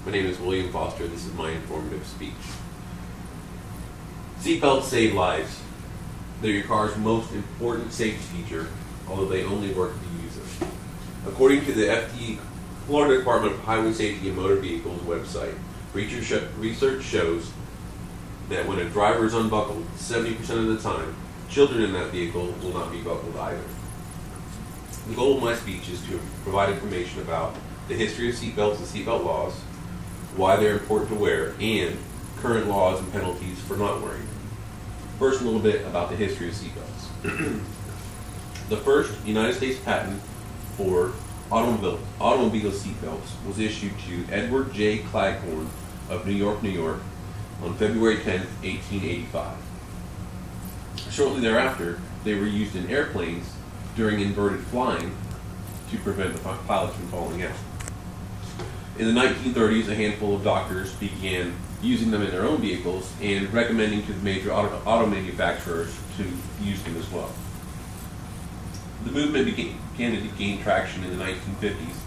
My name is William Foster. This is my informative speech. Seatbelts save lives. They're your car's most important safety feature, although they only work if you use them. According to the FD, Florida Department of Highway Safety and Motor Vehicles website, research shows that when a driver is unbuckled, 70% of the time, children in that vehicle will not be buckled either. The goal of my speech is to provide information about the history of seatbelts and seatbelt laws, why they're important to wear, and current laws and penalties for not wearing them. First, a little bit about the history of seatbelts. The first United States patent for automobile seatbelts was issued to Edward J. Claghorn of New York, on February 10, 1885. Shortly thereafter, they were used in airplanes during inverted flying to prevent the pilots from falling out. In the 1930s, a handful of doctors began using them in their own vehicles and recommending to the major auto manufacturers to use them as well. The movement began to gain traction in the 1950s.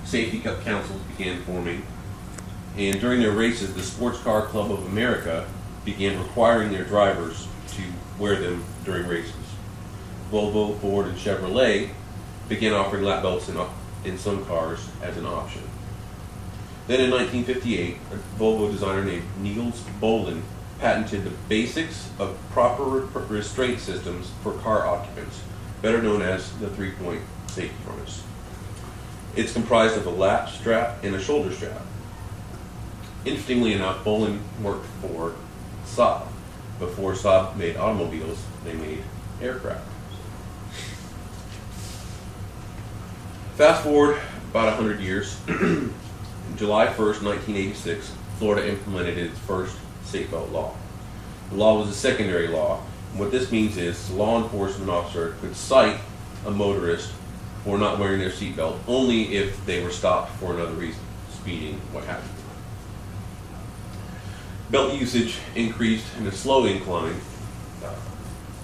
Safety councils began forming, and during their races, the Sports Car Club of America began requiring their drivers to wear them during races. Volvo, Ford, and Chevrolet began offering lap belts in some cars as an option. Then in 1958, a Volvo designer named Niels Bohlin patented the basics of proper restraint systems for car occupants, better known as the three-point safety harness. It's comprised of a lap strap and a shoulder strap. Interestingly enough, Bohlin worked for Saab. Before Saab made automobiles, they made aircraft. Fast forward about 100 years. July 1st, 1986, Florida implemented its first seatbelt law. The law was a secondary law. What this means is a law enforcement officer could cite a motorist for not wearing their seatbelt only if they were stopped for another reason, speeding, what have you. Belt usage increased in a slow incline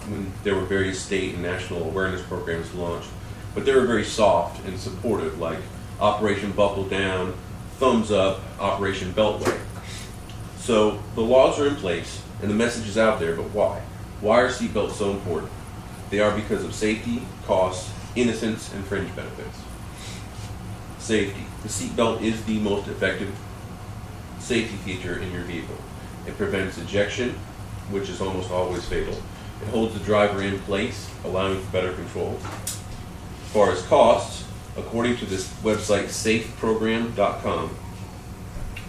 when there were various state and national awareness programs launched, but they were very soft and supportive, like Operation Buckle Down, Thumbs Up, Operation Beltway. So the laws are in place and the message is out there, but why? Why are seatbelts so important? They are because of safety, costs, innocence, and fringe benefits. Safety. The seatbelt is the most effective safety feature in your vehicle. It prevents ejection, which is almost always fatal. It holds the driver in place, allowing for better control. As far as costs, according to this website, safeprogram.com,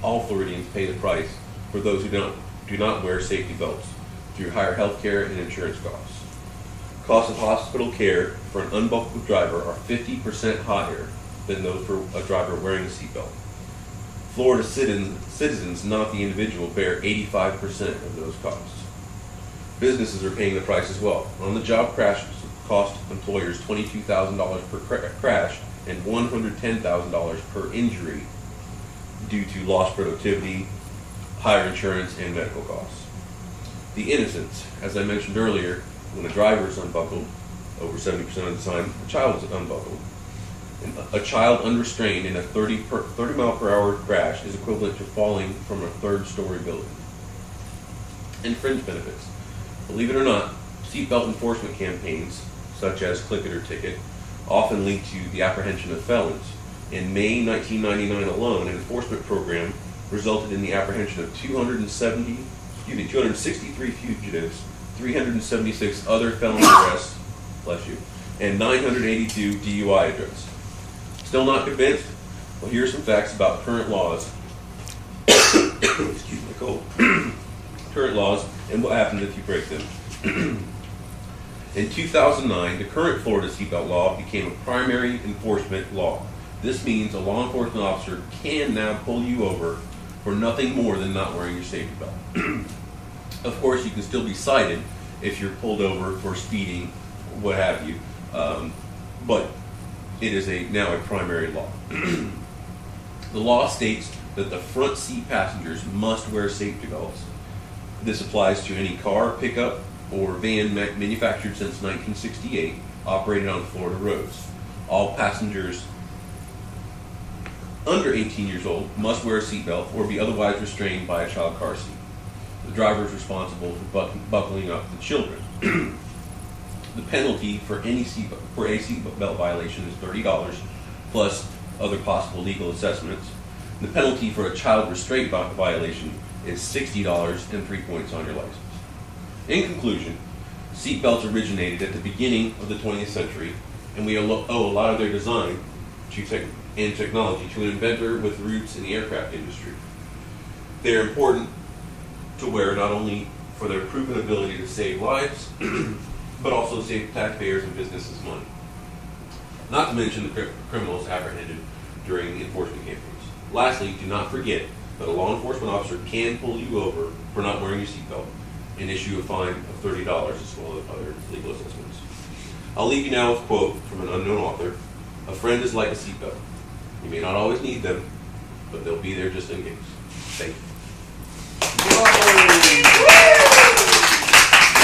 all Floridians pay the price for those who do not wear safety belts through higher health care and insurance costs. Costs of hospital care for an unbuckled driver are 50% higher than those for a driver wearing a seatbelt. Florida citizens, not the individual, bear 85% of those costs. Businesses are paying the price as well. On-the-job crashes cost employers $22,000 per crash and $110,000 per injury due to lost productivity, higher insurance, and medical costs. The innocence, as I mentioned earlier, when a driver is unbuckled, over 70% of the time, a child is unbuckled. And a child unrestrained in a 30 mile per hour crash is equivalent to falling from a third-story building. And fringe benefits. Believe it or not, seatbelt enforcement campaigns, such as Click It or Ticket, often link to the apprehension of felons. In May 1999 alone, an enforcement program resulted in the apprehension of 263 fugitives, 376 other felony arrests, and 982 DUI addresses. Still not convinced? Well, here are some facts about current laws. Excuse my cold. Current laws and what happens if you break them. In 2009, the current Florida seatbelt law became a primary enforcement law. This means a law enforcement officer can now pull you over for nothing more than not wearing your safety belt. Of course, you can still be cited if you're pulled over for speeding, what have you, but it is now a primary law. The law states that the front seat passengers must wear safety belts. This applies to any car, pickup, or van manufactured since 1968, operated on Florida roads. All passengers under 18 years old must wear a seatbelt or be otherwise restrained by a child car seat. The driver is responsible for buckling up the children. The penalty for a seatbelt violation is $30 plus other possible legal assessments. The penalty for a child restraint violation is $60 and 3 points on your license. In conclusion, seatbelts originated at the beginning of the 20th century, and we owe a lot of their design and technology to an inventor with roots in the aircraft industry. They are important to wear not only for their proven ability to save lives, but also save taxpayers and businesses money. Not to mention the criminals apprehended during enforcement campaigns. Lastly, do not forget that a law enforcement officer can pull you over for not wearing your seatbelt and issue a fine of $30 as well as other legal assessments. I'll leave you now with a quote from an unknown author. A friend is like a seatbelt. You may not always need them, but they'll be there just in case. Thank you.